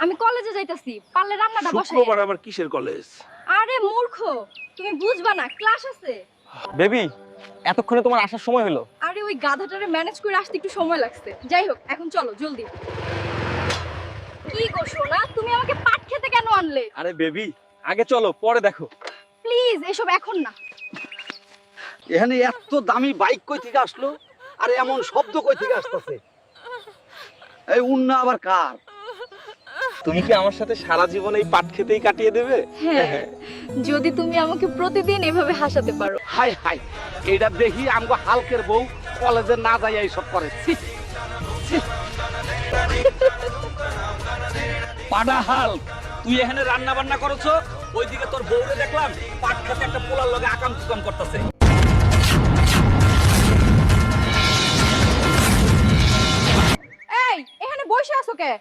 আমি কলেজে যাইতাছি, পারলে রান্নাটা বসাই। শুক্রবার আবার কিসের কলেজ? আরে মূর্খ, তুমি বুঝবা না, ক্লাস আছে। বেবি, এতক্ষণে তোমার আসার সময় হলো। আরে ওই গাধাটারে ম্যানেজ করে আসতে একটু সময় লাগছে। যাই হোক, এখন চলো জলদি। কি গো সোনা, তুমি আমাকে পাট খেতে কেন আনলে? আরে বেবি, আগে চলো, পরে দেখো। প্লিজ এসব এখন না। এখানে এত দামি বাইক কই থেকে আসলো? আর এমন শব্দ কই থেকে আসতেছে? এই উন্না আবার কার? তুমি কি আমার সাথে সারা জীবন এই পাট খেতেই কাটিয়ে দেবে? হ্যাঁ, যদি তুমি আমাকে প্রতিদিন এভাবে হাসাতে পারো। হাই হাই, এইটা দেখি আমগো হালকের বউ কলেজে না যাই এইসব করে। ছি, ছি। পাডা হাল্ক, তুই এখানে রান্না বান্না করছো, ওইদিকে তোর বউরে দেখলাম পাট খেতে একটা পোলার লগে আকাম কুকাম করতেছে। এই, এখানে বসে আছো কে?